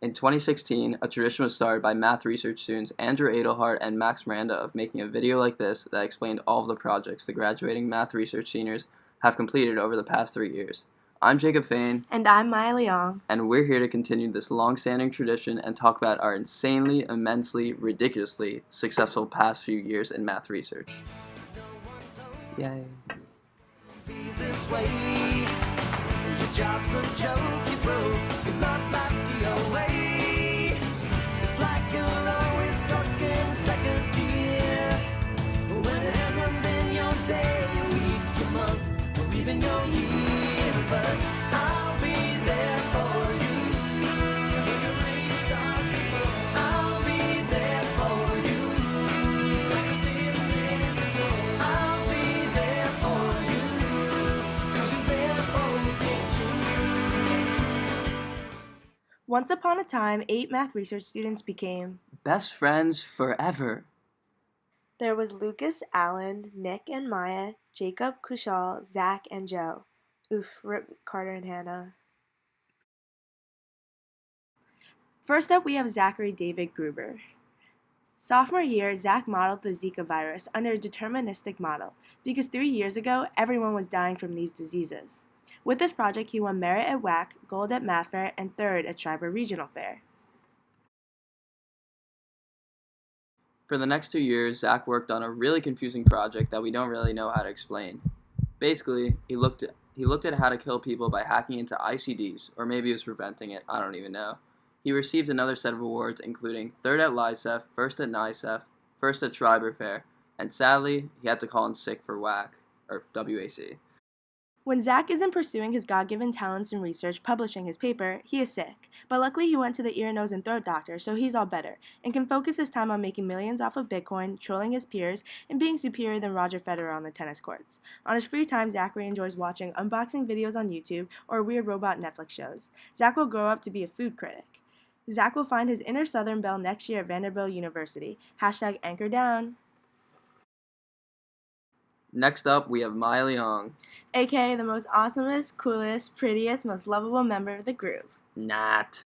In 2016, a tradition was started by math research students Andrew Adelhart and Max Miranda of making a video like this that explained all of the projects the graduating math research seniors have completed over the past 3 years. I'm Jacob Fain. And I'm Maya Leong. And we're here to continue this long-standing tradition and talk about our insanely, immensely, ridiculously successful past few years in math research. Yay. Once upon a time, 8 math research students became best friends forever. There was Lucas, Alan, Nick and Maya, Jacob, Kushal, Zach, and Joe. Oof, rip Carter and Hannah. First up, we have Zachary David Gruber. Sophomore year, Zach modeled the Zika virus under a deterministic model because 3 years ago, everyone was dying from these diseases. With this project, he won merit at WAC, gold at Math Fair, and third at Schreiber Regional Fair. For the next 2 years, Zach worked on a really confusing project that we don't really know how to explain. Basically, he looked at how to kill people by hacking into ICDs, or maybe he was preventing it, I don't even know. He received another set of awards, including third at LICEF, first at NICEF, first at Schreiber Fair, and sadly, he had to call in sick for WAC, or WAC. When Zach isn't pursuing his God-given talents in research, publishing his paper, he is sick. But luckily he went to the ear, nose, and throat doctor, so he's all better, and can focus his time on making millions off of Bitcoin, trolling his peers, and being superior than Roger Federer on the tennis courts. On his free time, Zachary enjoys watching unboxing videos on YouTube or weird robot Netflix shows. Zach will grow up to be a food critic. Zach will find his inner Southern belle next year at Vanderbilt University. #anchor down. Next up, we have Maya Leong, aka the most awesomest, coolest, prettiest, most lovable member of the group. Not.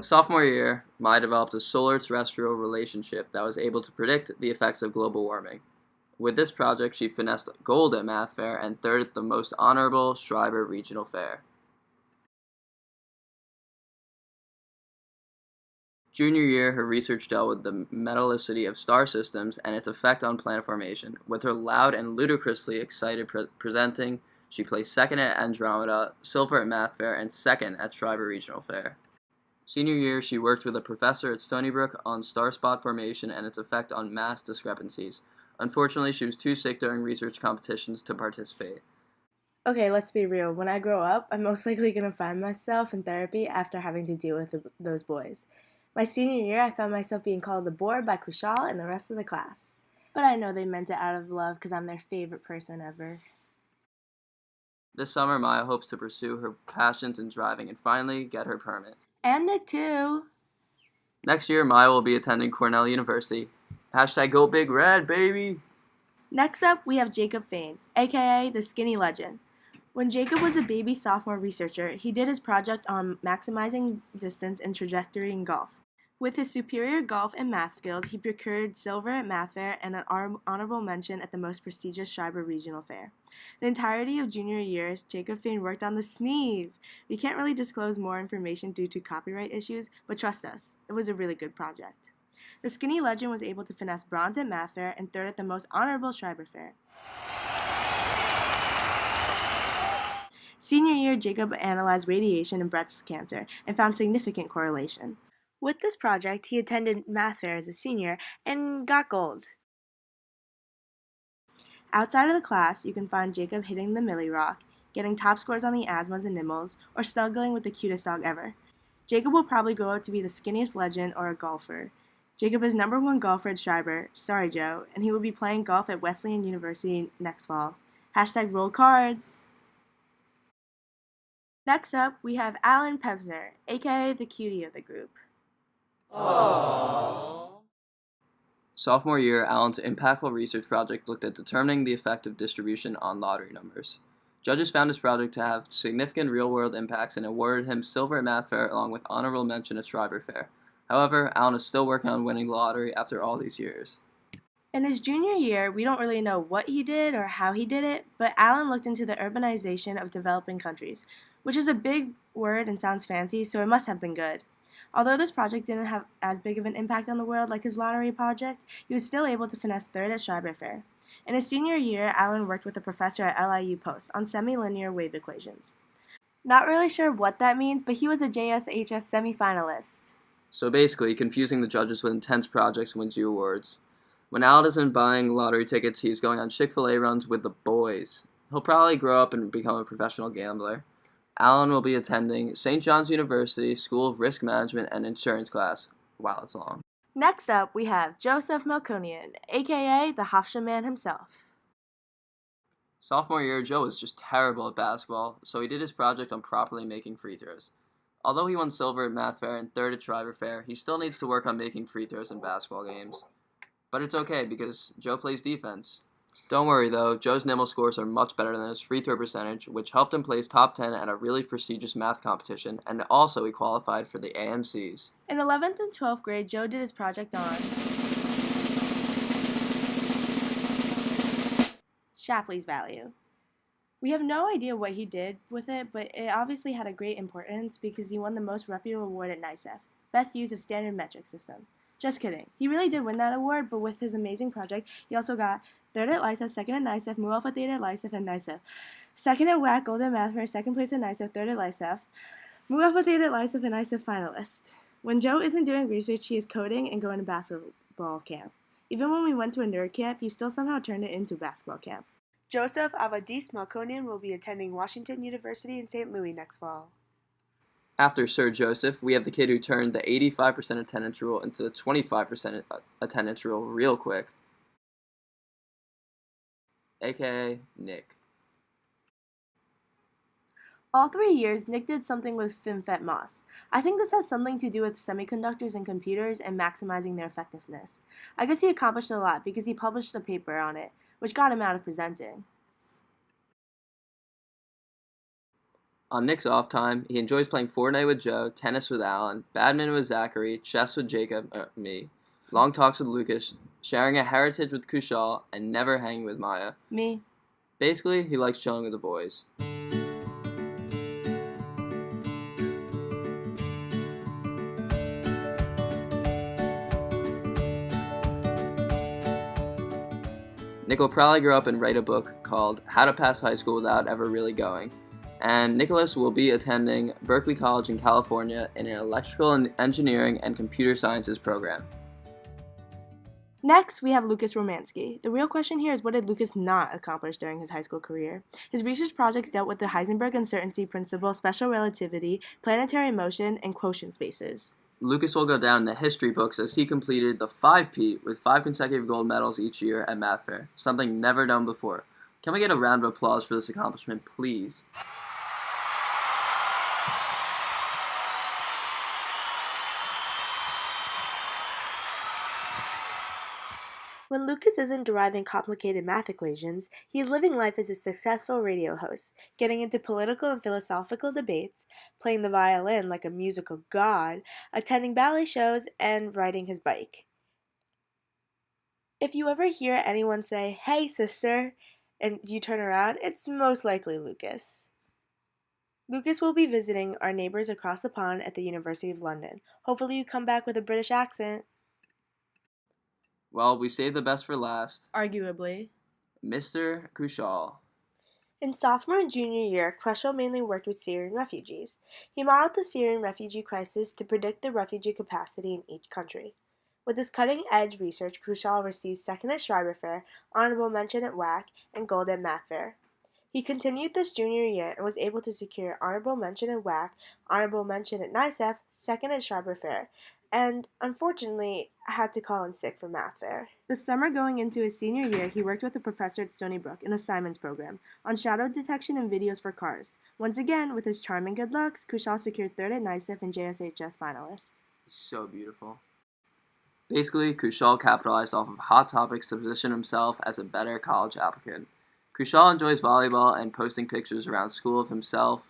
Sophomore year, Maya developed a solar-terrestrial relationship that was able to predict the effects of global warming. With this project, she finessed gold at Math Fair and third at the most honorable Schreiber Regional Fair. Junior year, her research dealt with the metallicity of star systems and its effect on planet formation. With her loud and ludicrously excited presenting, she placed second at Andromeda, silver at Math Fair, and second at Schreiber Regional Fair. Senior year, she worked with a professor at Stony Brook on star spot formation and its effect on mass discrepancies. Unfortunately, she was too sick during research competitions to participate. Okay, let's be real. When I grow up, I'm most likely going to find myself in therapy after having to deal with those boys. My senior year, I found myself being called the board by Kushal and the rest of the class. But I know they meant it out of love because I'm their favorite person ever. This summer, Maya hopes to pursue her passions in driving and finally get her permit. And Nick, too. Next year, Maya will be attending Cornell University. #Go Big Red, baby! Next up, we have Jacob Fain, aka the Skinny Legend. When Jacob was a baby sophomore researcher, he did his project on maximizing distance and trajectory in golf. With his superior golf and math skills, he procured silver at Math Fair and an honorable mention at the most prestigious Schreiber Regional Fair. The entirety of junior years, Jacob Fain worked on the Sneeve. We can't really disclose more information due to copyright issues, but trust us, it was a really good project. The Skinny Legend was able to finesse bronze at Math Fair and third at the most honorable Schreiber Fair. Senior year, Jacob analyzed radiation and breast cancer and found significant correlation. With this project, he attended Math Fair as a senior and got gold. Outside of the class, you can find Jacob hitting the Millie Rock, getting top scores on the Asmas and Nimmels, or snuggling with the cutest dog ever. Jacob will probably grow up to be the skinniest legend or a golfer. Jacob is #1 golfer at Schreiber, sorry Joe, and he will be playing golf at Wesleyan University next fall. #roll cards! Next up, we have Alan Pevsner, aka the cutie of the group. Aww. Sophomore year, Allen's impactful research project looked at determining the effect of distribution on lottery numbers. Judges found his project to have significant real-world impacts and awarded him silver at Math Fair along with honorable mention at Schreiber Fair. However, Allen is still working on winning the lottery after all these years. In his junior year, we don't really know what he did or how he did it, but Allen looked into the urbanization of developing countries, which is a big word and sounds fancy, so it must have been good. Although this project didn't have as big of an impact on the world like his lottery project, he was still able to finesse third at Schreiber Fair. In his senior year, Allen worked with a professor at LIU Post on semi-linear wave equations. Not really sure what that means, but he was a JSHS semifinalist. So basically, confusing the judges with intense projects wins you awards. When Allen isn't buying lottery tickets, he's going on Chick-fil-A runs with the boys. He'll probably grow up and become a professional gambler. Allen will be attending St. John's University School of Risk Management and Insurance class. Wow, that's long. Next up, we have Joseph Melkonian, aka the Hofstra man himself. Sophomore year, Joe was just terrible at basketball, so he did his project on properly making free throws. Although he won silver at Math Fair and third at Schreiber Fair, he still needs to work on making free throws in basketball games. But it's okay because Joe plays defense. Don't worry though, Joe's NIML scores are much better than his free throw percentage, which helped him place top 10 at a really prestigious math competition, and also he qualified for the AMCs. In 11th and 12th grade, Joe did his project on Shapley's value. We have no idea what he did with it, but it obviously had a great importance because he won the most reputable award at NICEF, Best Use of Standard Metric System. Just kidding. He really did win that award, but with his amazing project, he also got third at LICEF, second at NICEF, Mu Alpha Theta at LICEF and NICEF, second at WAC, Gold at Math Fair, second place at NICEF, third at LICEF, Mu Alpha Theta at LICEF and NICEF finalist. When Joe isn't doing research, he is coding and going to basketball camp. Even when we went to a nerd camp, he still somehow turned it into basketball camp. Joseph Avadis Melkonian will be attending Washington University in St. Louis next fall. After Sir Joseph, we have the kid who turned the 85% attendance rule into the 25% attendance rule real quick, aka Nick. All 3 years, Nick did something with FinFET-MOS. I think this has something to do with semiconductors and computers and maximizing their effectiveness. I guess he accomplished a lot because he published a paper on it, which got him out of presenting. On Nick's off time, he enjoys playing Fortnite with Joe, tennis with Alan, badminton with Zachary, chess with Jacob, me, long talks with Lucas, sharing a heritage with Kushal, and never hanging with Maya. Me. Basically, he likes chilling with the boys. Nick will probably grow up and write a book called How to Pass High School Without Ever Really Going. And Nicholas will be attending Berkeley College in California in an electrical and engineering and computer sciences program. Next, we have Lucas Romansky. The real question here is, what did Lucas not accomplish during his high school career? His research projects dealt with the Heisenberg uncertainty principle, special relativity, planetary motion, and quotient spaces. Lucas will go down in the history books as he completed the 5P with 5 consecutive gold medals each year at Math Fair, something never done before. Can we get a round of applause for this accomplishment, please? When Lucas isn't deriving complicated math equations, he is living life as a successful radio host, getting into political and philosophical debates, playing the violin like a musical god, attending ballet shows, and riding his bike. If you ever hear anyone say, "Hey, sister," and you turn around, it's most likely Lucas. Lucas will be visiting our neighbors across the pond at the University of London. Hopefully you come back with a British accent. Well, we saved the best for last. Arguably. Mr. Kushal. In sophomore and junior year, Kushal mainly worked with Syrian refugees. He modeled the Syrian refugee crisis to predict the refugee capacity in each country. With his cutting-edge research, Kushal received second at Schreiber Fair, honorable mention at WAC, and gold at Math Fair. He continued this junior year and was able to secure honorable mention at WAC, honorable mention at NICEF, second at Schreiber Fair, and unfortunately had to call in sick for Math Fair. The summer going into his senior year, he worked with a professor at Stony Brook in the Simons program on shadow detection and videos for cars. Once again, with his charming good looks, Kushal secured third at NICEF and JSHS finalist. So beautiful. Basically, Kushal capitalized off of Hot Topics to position himself as a better college applicant. Kushal enjoys volleyball and posting pictures around school of himself.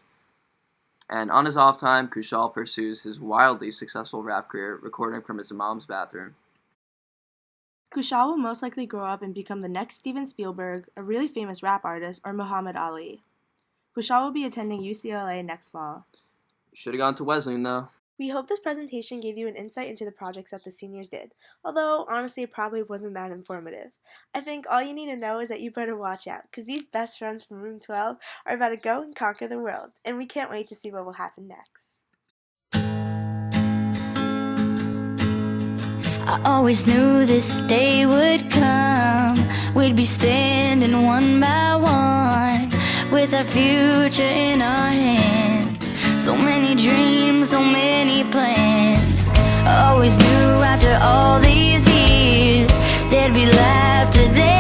And on his off time, Kushal pursues his wildly successful rap career, recording from his mom's bathroom. Kushal will most likely grow up and become the next Steven Spielberg, a really famous rap artist, or Muhammad Ali. Kushal will be attending UCLA next fall. Should have gone to Wesleyan, though. We hope this presentation gave you an insight into the projects that the seniors did, although honestly it probably wasn't that informative. I think all you need to know is that you better watch out, because these best friends from Room 12 are about to go and conquer the world, and we can't wait to see what will happen next. I always knew this day would come. We'd be standing one by one, with our future in our hands. So many dreams, so many plans. I always knew after all these years there'd be laughter there.